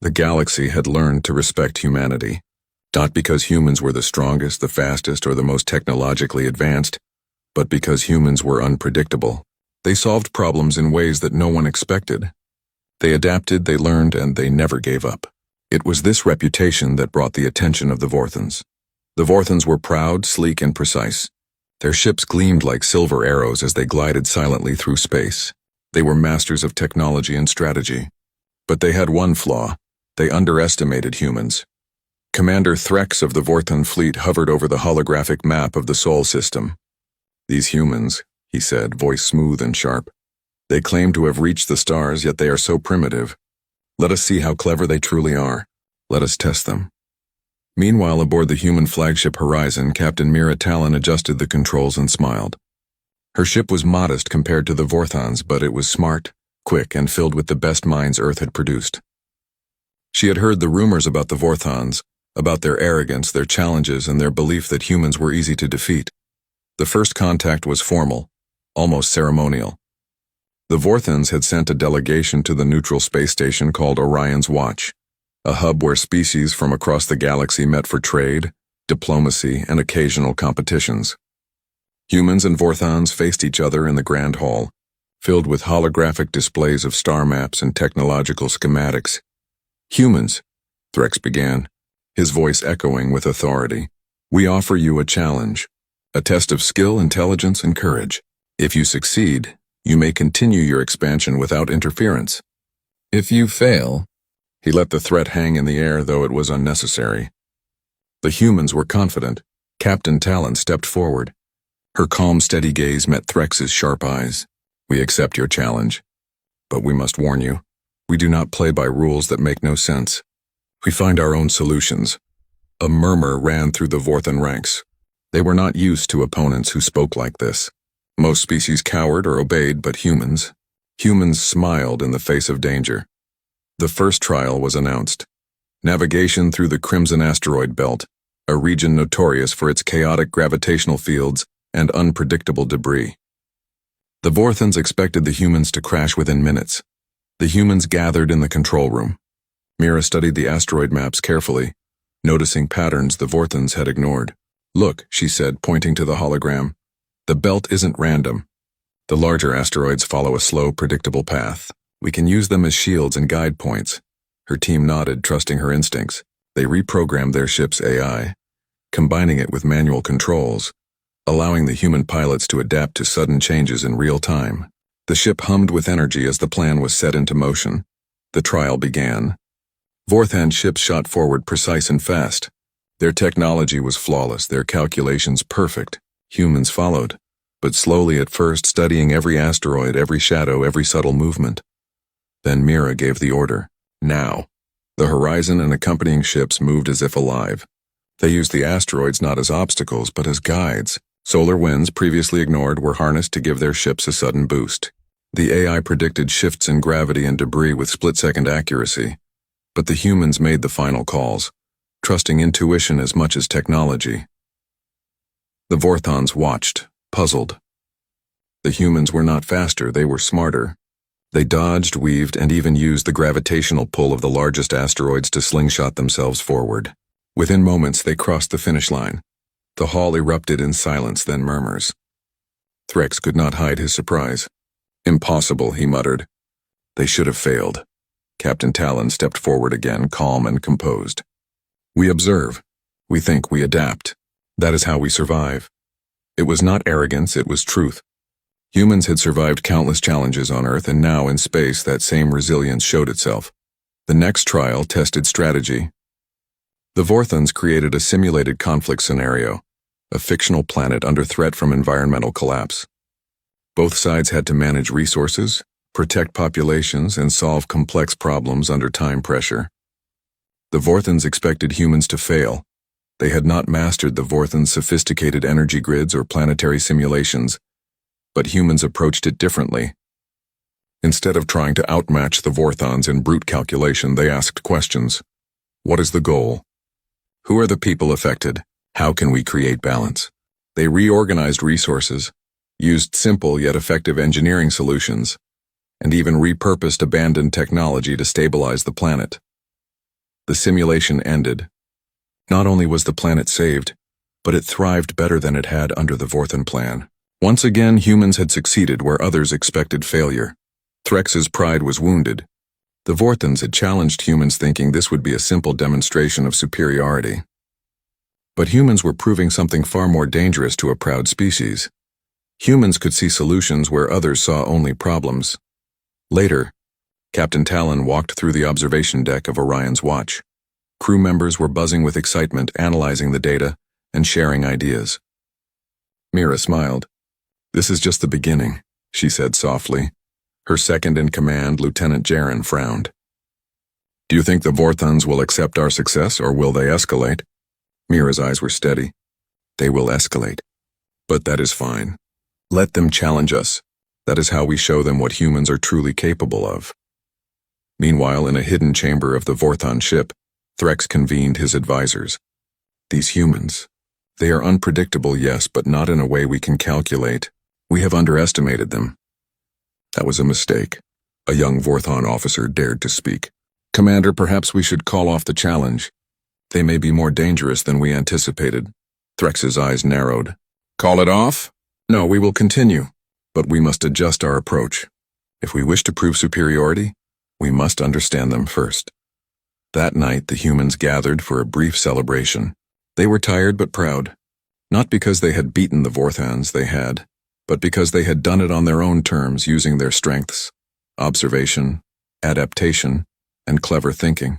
The galaxy had learned to respect humanity, not because humans were the strongest, the fastest, or the most technologically advanced, but because humans were unpredictable. They solved problems in ways that no one expected. They adapted, they learned, and they never gave up. It was this reputation that brought the attention of the Vorthons. The Vorthons were proud, sleek, and precise. Their ships gleamed like silver arrows as they glided silently through space. They were masters of technology and strategy. But they had one flaw. They underestimated humans. Commander Threx of the Vorthon fleet hovered over the holographic map of the Sol system. "These humans," he said, voice smooth and sharp. "They claim to have reached the stars, yet they are so primitive. Let us see how clever they truly are. Let us test them." Meanwhile, aboard the human flagship Horizon, Captain Mira Talon adjusted the controls and smiled. Her ship was modest compared to the Vorthons, but it was smart, quick, and filled with the best minds Earth had produced. She had heard the rumors about the Vorthons, about their arrogance, their challenges, and their belief that humans were easy to defeat. The first contact was formal, almost ceremonial. The Vorthons had sent a delegation to the neutral space station called Orion's Watch, a hub where species from across the galaxy met for trade, diplomacy, and occasional competitions. Humans and Vorthons faced each other in the Grand Hall, filled with holographic displays of star maps and technological schematics. "Humans," Threx began, his voice echoing with authority, "we offer you a challenge, a test of skill, intelligence, and courage. If you succeed, you may continue your expansion without interference. If you fail—" He let the threat hang in the air, though it was unnecessary. The humans were confident. Captain Talon stepped forward. Her calm, steady gaze met Threx's sharp eyes. "We accept your challenge. But we must warn you, we do not play by rules that make no sense. We find our own solutions." A murmur ran through the Vorthon ranks. They were not used to opponents who spoke like this. Most species cowered or obeyed, but humans smiled in the face of danger. The first trial was announced. Navigation through the Crimson Asteroid Belt, a region notorious for its chaotic gravitational fields and unpredictable debris. The Vorthons expected the humans to crash within minutes. The humans gathered in the control room. Mira studied the asteroid maps carefully, noticing patterns the Vorthons had ignored. "Look," she said, pointing to the hologram. "The belt isn't random. The larger asteroids follow a slow, predictable path. We can use them as shields and guide points." Her team nodded, trusting her instincts. They reprogrammed their ship's AI, combining it with manual controls, allowing the human pilots to adapt to sudden changes in real time. The ship hummed with energy as the plan was set into motion. The trial began. Vorthon ships shot forward precise and fast. Their technology was flawless, their calculations perfect. Humans followed, but slowly at first, studying every asteroid, every shadow, every subtle movement. Then Mira gave the order. Now. The Horizon and accompanying ships moved as if alive. They used the asteroids not as obstacles, but as guides. Solar winds, previously ignored, were harnessed to give their ships a sudden boost. The AI predicted shifts in gravity and debris with split-second accuracy. But the humans made the final calls, trusting intuition as much as technology. The Vorthons watched, puzzled. The humans were not faster, they were smarter. They dodged, weaved, and even used the gravitational pull of the largest asteroids to slingshot themselves forward. Within moments, they crossed the finish line. The hall erupted in silence, then murmurs. Threx could not hide his surprise. "Impossible," he muttered. "They should have failed." Captain Talon stepped forward again, calm and composed. "We observe. We think, we adapt. That is how we survive." It was not arrogance, it was truth. Humans had survived countless challenges on Earth, and now in space that same resilience showed itself. The next trial tested strategy. The Vorthons created a simulated conflict scenario, a fictional planet under threat from environmental collapse. Both sides had to manage resources, protect populations, and solve complex problems under time pressure. The Vorthons expected humans to fail. They had not mastered the Vorthons' sophisticated energy grids or planetary simulations, but humans approached it differently. Instead of trying to outmatch the Vorthons in brute calculation, they asked questions. What is the goal? Who are the people affected? How can we create balance? They reorganized resources, used simple yet effective engineering solutions, and even repurposed abandoned technology to stabilize the planet. The simulation ended. Not only was the planet saved, but it thrived better than it had under the Vorthan plan. Once again, humans had succeeded where others expected failure. Threx's pride was wounded. The Vorthans had challenged humans thinking this would be a simple demonstration of superiority. But humans were proving something far more dangerous to a proud species. Humans could see solutions where others saw only problems. Later, Captain Talon walked through the observation deck of Orion's watch. Crew members were buzzing with excitement, analyzing the data and sharing ideas. Mira smiled. "This is just the beginning," she said softly. Her second-in-command, Lieutenant Jaren, frowned. "Do you think the Vorthans will accept our success, or will they escalate?" Mira's eyes were steady. "They will escalate. But that is fine. Let them challenge us. That is how we show them what humans are truly capable of." Meanwhile, in a hidden chamber of the Vorthan ship, Threx convened his advisors. "These humans, they are unpredictable, yes, but not in a way we can calculate. We have underestimated them." "That was a mistake." A young Vorthan officer dared to speak. "Commander, perhaps we should call off the challenge. They may be more dangerous than we anticipated." Threx's eyes narrowed. "Call it off? No, we will continue. But we must adjust our approach. If we wish to prove superiority, we must understand them first." That night, the humans gathered for a brief celebration. They were tired but proud. Not because they had beaten the Vorthans, but because they had done it on their own terms using their strengths: observation, adaptation, and clever thinking.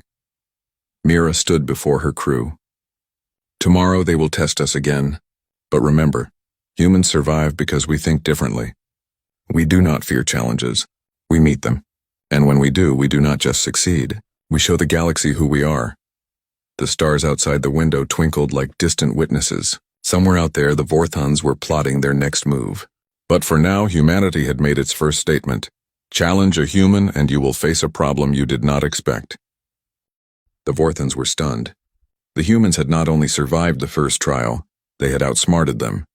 Mira stood before her crew. "Tomorrow they will test us again. But remember, humans survive because we think differently. We do not fear challenges. We meet them. And when we do not just succeed. We show the galaxy who we are." The stars outside the window twinkled like distant witnesses. Somewhere out there, the Vorthans were plotting their next move. But for now, humanity had made its first statement. Challenge a human and you will face a problem you did not expect. The Vorthans were stunned. The humans had not only survived the first trial, they had outsmarted them.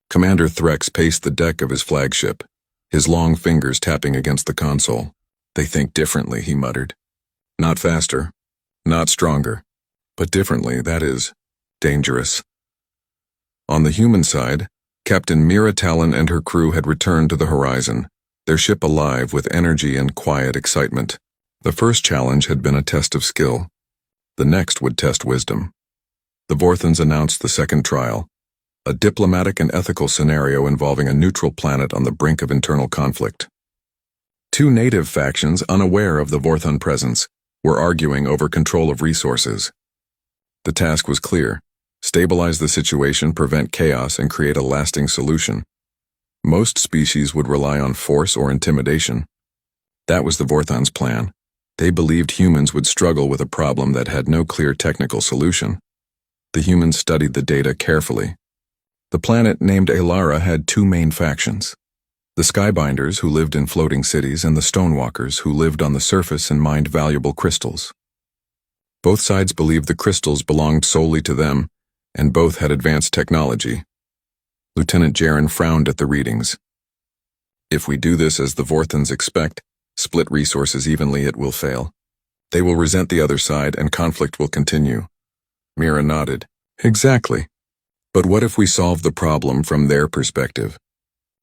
Commander Threx paced the deck of his flagship, his long fingers tapping against the console. "They think differently," he muttered. "Not faster, not stronger, but differently, that is, dangerous." On the human side, Captain Mira Talon and her crew had returned to the horizon, their ship alive with energy and quiet excitement. The first challenge had been a test of skill. The next would test wisdom. The Vorthans announced the second trial, a diplomatic and ethical scenario involving a neutral planet on the brink of internal conflict. Two native factions, unaware of the Vorthan presence, were arguing over control of resources. The task was clear: stabilize the situation, prevent chaos, and create a lasting solution. Most species would rely on force or intimidation. That was the Vorthan's plan. They believed humans would struggle with a problem that had no clear technical solution. The humans studied the data carefully. The planet named Elara had two main factions: the Skybinders, who lived in floating cities, and the Stonewalkers, who lived on the surface and mined valuable crystals. Both sides believed the crystals belonged solely to them, and both had advanced technology. Lieutenant Jaren frowned at the readings. "If we do this as the Vorthans expect, split resources evenly, it will fail. They will resent the other side and conflict will continue." Mira nodded. "Exactly. But what if we solve the problem from their perspective?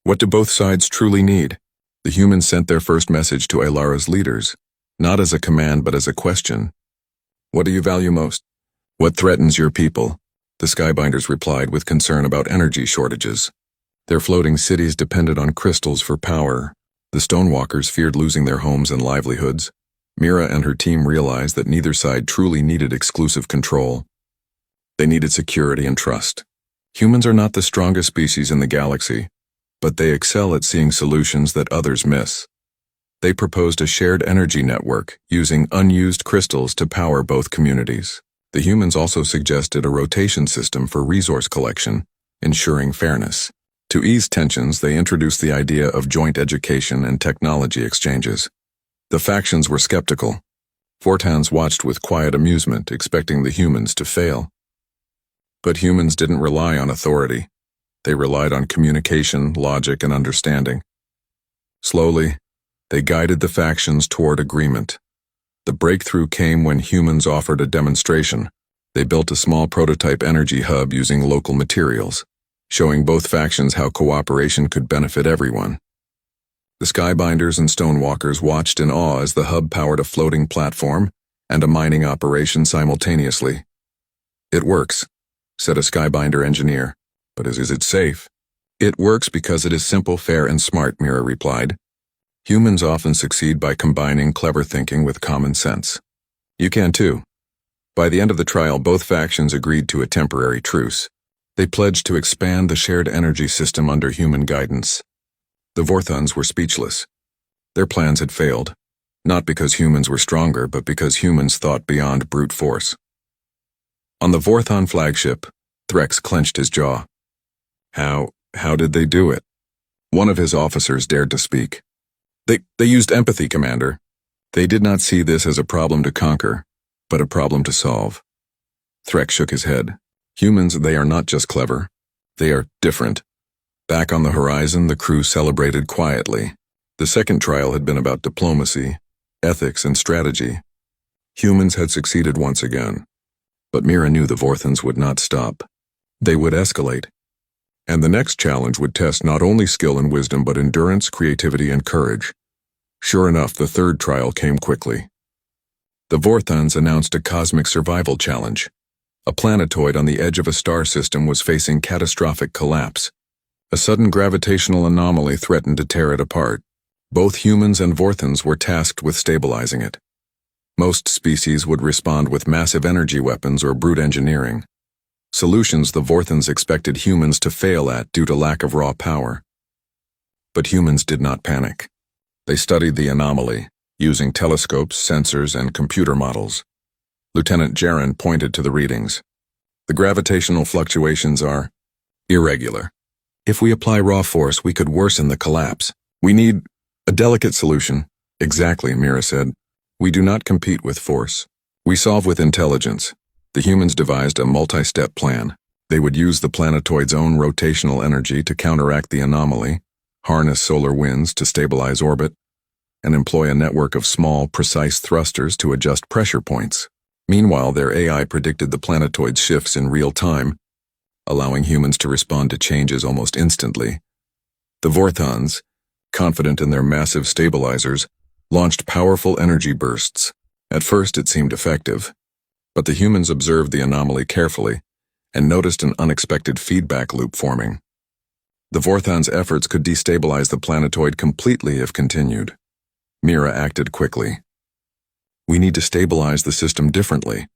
What do both sides truly need?" The humans sent their first message to Elara's leaders, not as a command but as a question. "What do you value most? What threatens your people?" The Skybinders replied with concern about energy shortages. Their floating cities depended on crystals for power. The Stonewalkers feared losing their homes and livelihoods. Mira and her team realized that neither side truly needed exclusive control. They needed security and trust. Humans are not the strongest species in the galaxy, but they excel at seeing solutions that others miss. They proposed a shared energy network, using unused crystals to power both communities. The humans also suggested a rotation system for resource collection, ensuring fairness. To ease tensions, they introduced the idea of joint education and technology exchanges. The factions were skeptical. Vortans watched with quiet amusement, expecting the humans to fail. But humans didn't rely on authority. They relied on communication, logic, and understanding. Slowly, they guided the factions toward agreement. The breakthrough came when humans offered a demonstration. They built a small prototype energy hub using local materials, showing both factions how cooperation could benefit everyone. The Skybinders and Stonewalkers watched in awe as the hub powered a floating platform and a mining operation simultaneously. "It works," said a Skybinder engineer. "But is it safe?" "It works because it is simple, fair, and smart," Mira replied. "Humans often succeed by combining clever thinking with common sense. You can too." By the end of the trial, both factions agreed to a temporary truce. They pledged to expand the shared energy system under human guidance. The Vorthons were speechless. Their plans had failed, not because humans were stronger, but because humans thought beyond brute force. On the Vorthon flagship, Threx clenched his jaw. How did they do it? One of his officers dared to speak. They used empathy, Commander. They did not see this as a problem to conquer, but a problem to solve. Threx shook his head. Humans, they are not just clever. They are different. Back on the horizon, the crew celebrated quietly. The second trial had been about diplomacy, ethics, and strategy. Humans had succeeded once again. But Mira knew the Vorthons would not stop. They would escalate. And the next challenge would test not only skill and wisdom, but endurance, creativity, and courage. Sure enough, the third trial came quickly. The Vorthons announced a cosmic survival challenge. A planetoid on the edge of a star system was facing catastrophic collapse. A sudden gravitational anomaly threatened to tear it apart. Both humans and Vorthons were tasked with stabilizing it. Most species would respond with massive energy weapons or brute engineering. Solutions the Vorthons expected humans to fail at due to lack of raw power. But humans did not panic. They studied the anomaly, using telescopes, sensors, and computer models. Lieutenant Jaren pointed to the readings. "The gravitational fluctuations are irregular. If we apply raw force, we could worsen the collapse. We need a delicate solution." "Exactly," Mira said. "We do not compete with force. We solve with intelligence." The humans devised a multi-step plan. They would use the planetoid's own rotational energy to counteract the anomaly, harness solar winds to stabilize orbit, and employ a network of small, precise thrusters to adjust pressure points. Meanwhile, their AI predicted the planetoid's shifts in real time, allowing humans to respond to changes almost instantly. The Vorthons, confident in their massive stabilizers, launched powerful energy bursts. At first it seemed effective, but the humans observed the anomaly carefully and noticed an unexpected feedback loop forming. The Vorthons' efforts could destabilize the planetoid completely if continued. Mira acted quickly. "We need to stabilize the system differently.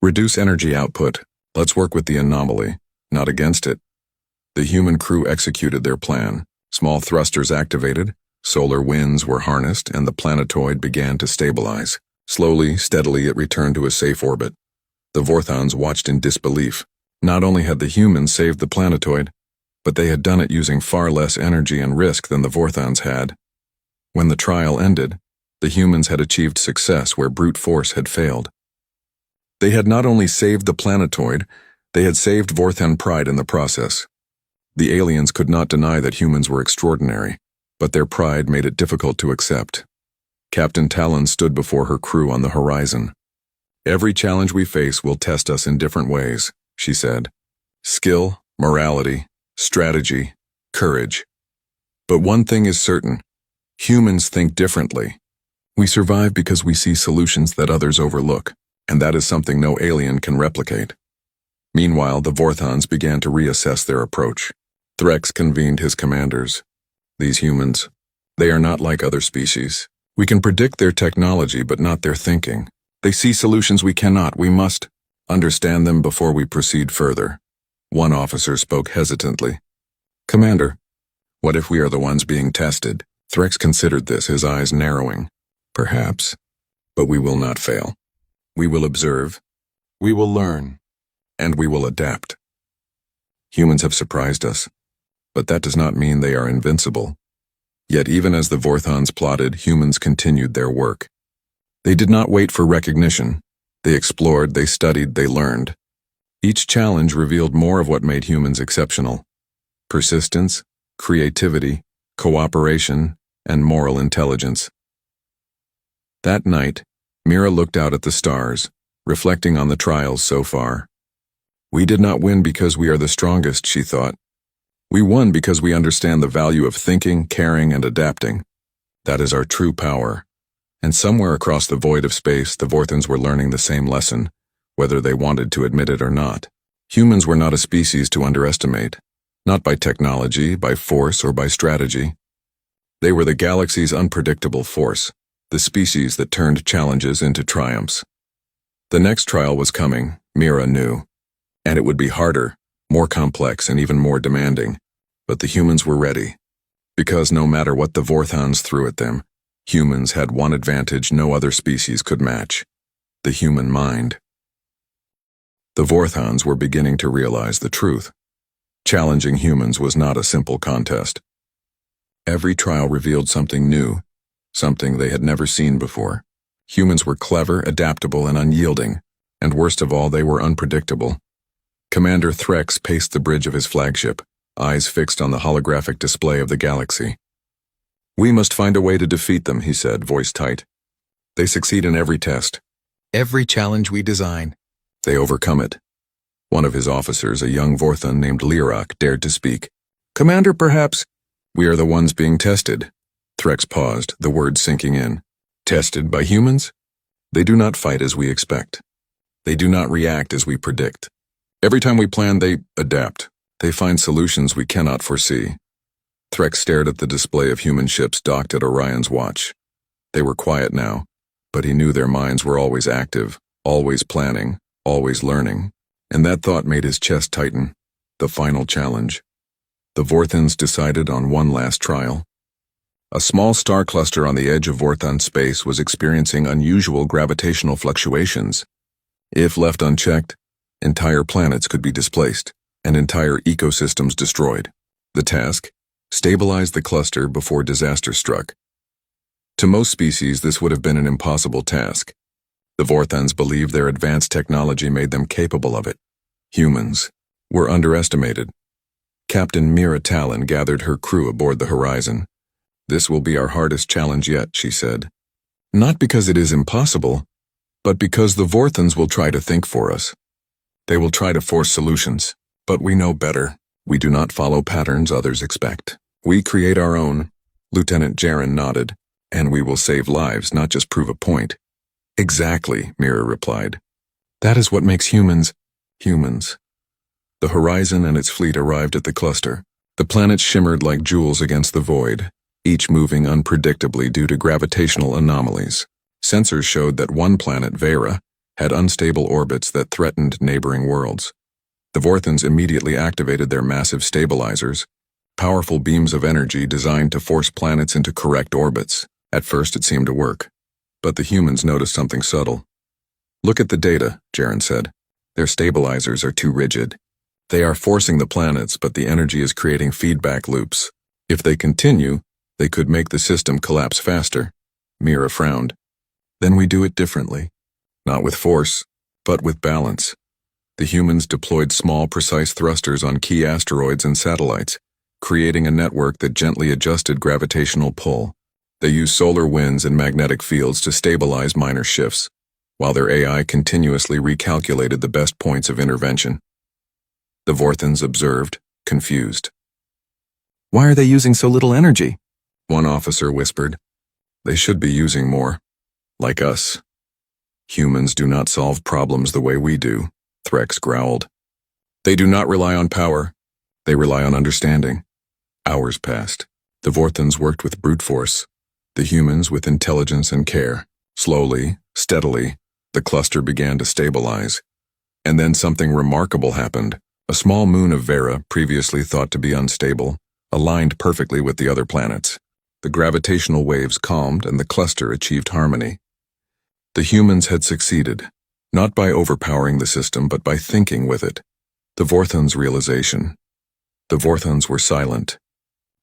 Reduce energy output. Let's work with the anomaly, not against it." The human crew executed their plan. Small thrusters activated, solar winds were harnessed, and the planetoid began to stabilize. Slowly, steadily, it returned to a safe orbit. The Vorthons watched in disbelief. Not only had the humans saved the planetoid, but they had done it using far less energy and risk than the Vorthons had. When the trial ended, the humans had achieved success where brute force had failed. They had not only saved the planetoid, they had saved Vorthon pride in the process. The aliens could not deny that humans were extraordinary, but their pride made it difficult to accept. Captain Talon stood before her crew on the horizon. "Every challenge we face will test us in different ways," she said. "Skill, morality, strategy, courage. But one thing is certain. Humans think differently. We survive because we see solutions that others overlook, and that is something no alien can replicate." Meanwhile, the Vorthons began to reassess their approach. Threx convened his commanders. "These humans, they are not like other species. We can predict their technology, but not their thinking. They see solutions we cannot. We must understand them before we proceed further." One officer spoke hesitantly. "Commander, what if we are the ones being tested?" Threx considered this, his eyes narrowing. "Perhaps, but we will not fail. We will observe, we will learn, and we will adapt. Humans have surprised us, but that does not mean they are invincible." Yet even as the Vorthons plotted, humans continued their work. They did not wait for recognition. They explored, they studied, they learned. Each challenge revealed more of what made humans exceptional: persistence, creativity, cooperation, and moral intelligence. That night, Mira looked out at the stars, reflecting on the trials so far. We did not win because we are the strongest, she thought. We won because we understand the value of thinking, caring, and adapting. That is our true power. And somewhere across the void of space, the Vorthans were learning the same lesson, whether they wanted to admit it or not. Humans were not a species to underestimate, not by technology, by force, or by strategy. They were the galaxy's unpredictable force, the species that turned challenges into triumphs. The next trial was coming, Mira knew, and it would be harder, more complex, and even more demanding. But the humans were ready, because no matter what the Vorthans threw at them, humans had one advantage no other species could match: the human mind. The Vorthans were beginning to realize the truth. Challenging humans was not a simple contest. Every trial revealed something new, something they had never seen before. Humans were clever, adaptable, and unyielding, and worst of all, they were unpredictable. Commander Threx paced the bridge of his flagship, eyes fixed on the holographic display of the galaxy. "We must find a way to defeat them," he said, voice tight. "They succeed in every test. Every challenge we design, they overcome it." One of his officers, a young Vorthan named Lirak, dared to speak. "Commander, perhaps—" "We are the ones being tested." Threx paused, the words sinking in. "Tested by humans? They do not fight as we expect. They do not react as we predict. Every time we plan, they adapt. They find solutions we cannot foresee." Threx stared at the display of human ships docked at Orion's watch. They were quiet now, but he knew their minds were always active, always planning, always learning, and that thought made his chest tighten. The final challenge. The Vorthans decided on one last trial. A small star cluster on the edge of Vorthan space was experiencing unusual gravitational fluctuations. If left unchecked, entire planets could be displaced, and entire ecosystems destroyed. The task? Stabilize the cluster before disaster struck. To most species, this would have been an impossible task. The Vorthans believed their advanced technology made them capable of it. Humans were underestimated. Captain Mira Talon gathered her crew aboard the Horizon. "This will be our hardest challenge yet," she said. "Not because it is impossible, but because the Vorthans will try to think for us. They will try to force solutions, but we know better. We do not follow patterns others expect. We create our own." Lieutenant Jaren nodded. "And we will save lives, not just prove a point." "Exactly," Mira replied. "That is what makes humans, humans." The Horizon and its fleet arrived at the cluster. The planets shimmered like jewels against the void, each moving unpredictably due to gravitational anomalies. Sensors showed that one planet, Vera, had unstable orbits that threatened neighboring worlds. The Vorthans immediately activated their massive stabilizers, powerful beams of energy designed to force planets into correct orbits. At first it seemed to work, but the humans noticed something subtle. "Look at the data," Jaren said. "Their stabilizers are too rigid. They are forcing the planets, but the energy is creating feedback loops. If they continue, they could make the system collapse faster." Mira frowned. "Then we do it differently. Not with force, but with balance." The humans deployed small, precise thrusters on key asteroids and satellites, creating a network that gently adjusted gravitational pull. They used solar winds and magnetic fields to stabilize minor shifts, while their AI continuously recalculated the best points of intervention. The Vorthans observed, confused. "Why are they using so little energy?" one officer whispered. "They should be using more. Like us. Humans do not solve problems the way we do," Threx growled. "They do not rely on power. They rely on understanding." Hours passed. The Vorthans worked with brute force, the humans with intelligence and care. Slowly, steadily, the cluster began to stabilize. And then something remarkable happened. A small moon of Vera, previously thought to be unstable, aligned perfectly with the other planets. The gravitational waves calmed and the cluster achieved harmony. The humans had succeeded, not by overpowering the system, but by thinking with it. The Vorthans' realization. The Vorthans were silent.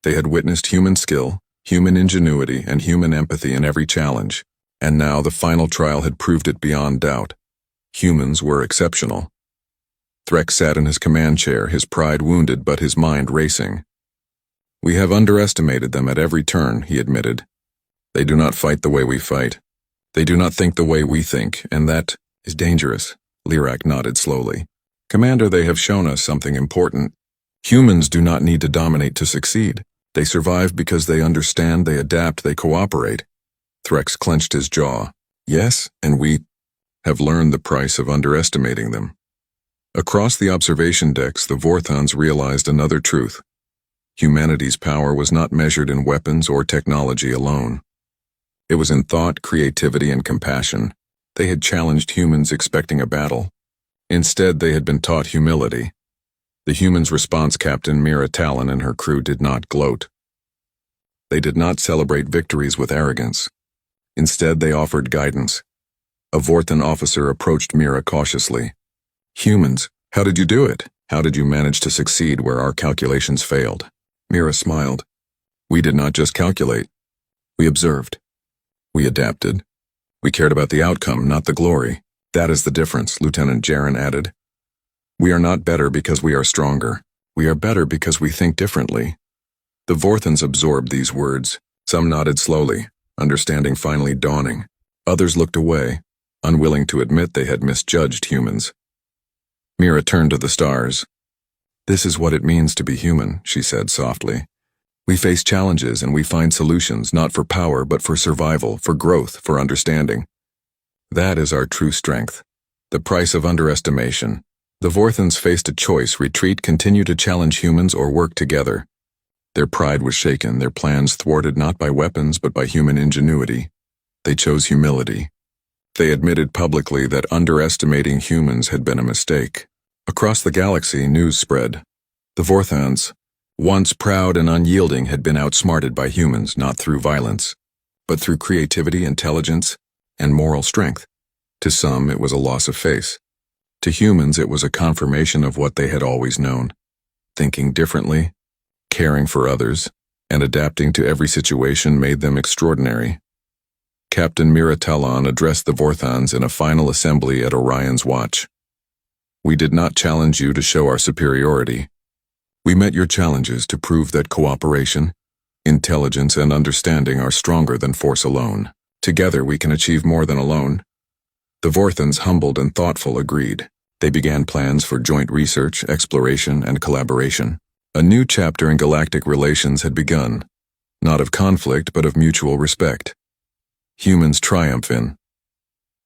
They had witnessed human skill, human ingenuity, and human empathy in every challenge, and now the final trial had proved it beyond doubt. Humans were exceptional. Threx sat in his command chair, his pride wounded but his mind racing. "We have underestimated them at every turn," he admitted. "They do not fight the way we fight. They do not think the way we think, and that is dangerous. Lirak nodded slowly. Commander, they have shown us something important. Humans do not need to dominate to succeed. They survive because they understand, they adapt, they cooperate. Threx clenched his jaw. Yes, and we have learned the price of underestimating them. Across the observation decks, the Vorthons realized another truth. Humanity's power was not measured in weapons or technology alone. It was in thought, creativity, and compassion. They had challenged humans expecting a battle. Instead, they had been taught humility. The humans' response, Captain Mira Talon and her crew did not gloat. They did not celebrate victories with arrogance. Instead, they offered guidance. A Vorthon officer approached Mira cautiously. Humans, how did you do it? How did you manage to succeed where our calculations failed? Mira smiled. We did not just calculate. We observed. We adapted. We cared about the outcome, not the glory. That is the difference, Lieutenant Jaren added. We are not better because we are stronger. We are better because we think differently. The Vorthons absorbed these words. Some nodded slowly, understanding finally dawning. Others looked away, unwilling to admit they had misjudged humans. Mira turned to the stars. This is what it means to be human, she said softly. We face challenges and we find solutions, not for power, but for survival, for growth, for understanding. That is our true strength. The price of underestimation. The Vorthons faced a choice: retreat, continue to challenge humans, or work together. Their pride was shaken, their plans thwarted not by weapons but by human ingenuity. They chose humility. They admitted publicly that underestimating humans had been a mistake. Across the galaxy, news spread. The Vorthons, once proud and unyielding, had been outsmarted by humans, not through violence, but through creativity, intelligence, and moral strength. To some, it was a loss of face. To humans, it was a confirmation of what they had always known. Thinking differently, caring for others, and adapting to every situation made them extraordinary. Captain Mira Talon addressed the Vorthons in a final assembly at Orion's watch. We did not challenge you to show our superiority. We met your challenges to prove that cooperation, intelligence, and understanding are stronger than force alone. Together we can achieve more than alone. The Vorthons, humbled and thoughtful, agreed. They began plans for joint research, exploration, and collaboration. A new chapter in galactic relations had begun, not of conflict but of mutual respect. Humans triumph in.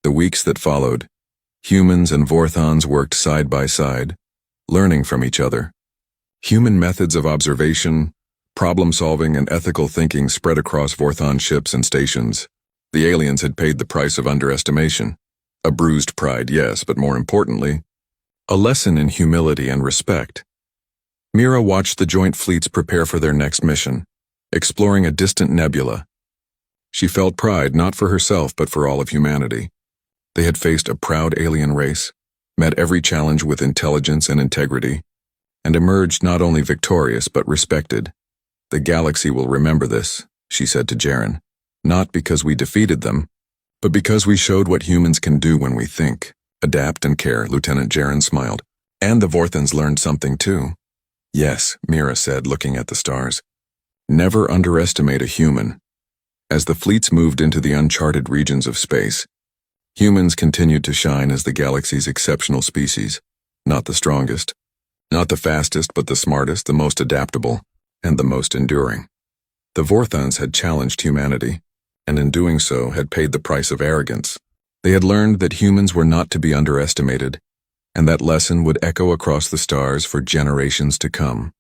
The weeks that followed, humans and Vorthons worked side by side, learning from each other. Human methods of observation, problem-solving, and ethical thinking spread across Vorthon ships and stations. The aliens had paid the price of underestimation. A bruised pride, yes, but more importantly, a lesson in humility and respect. Mira watched the joint fleets prepare for their next mission, exploring a distant nebula. She felt pride not for herself but for all of humanity. They had faced a proud alien race, met every challenge with intelligence and integrity, and emerged not only victorious but respected. The galaxy will remember this, she said to Jaren, not because we defeated them, but because we showed what humans can do when we think, adapt, and care. Lieutenant Jaren smiled. And the Vorthons learned something too. Yes, Mira said, looking at the stars. Never underestimate a human. As the fleets moved into the uncharted regions of space, humans continued to shine as the galaxy's exceptional species, not the strongest, not the fastest, but the smartest, the most adaptable, and the most enduring. The Vorthons had challenged humanity, and in doing so had paid the price of arrogance. They had learned that humans were not to be underestimated, and that lesson would echo across the stars for generations to come.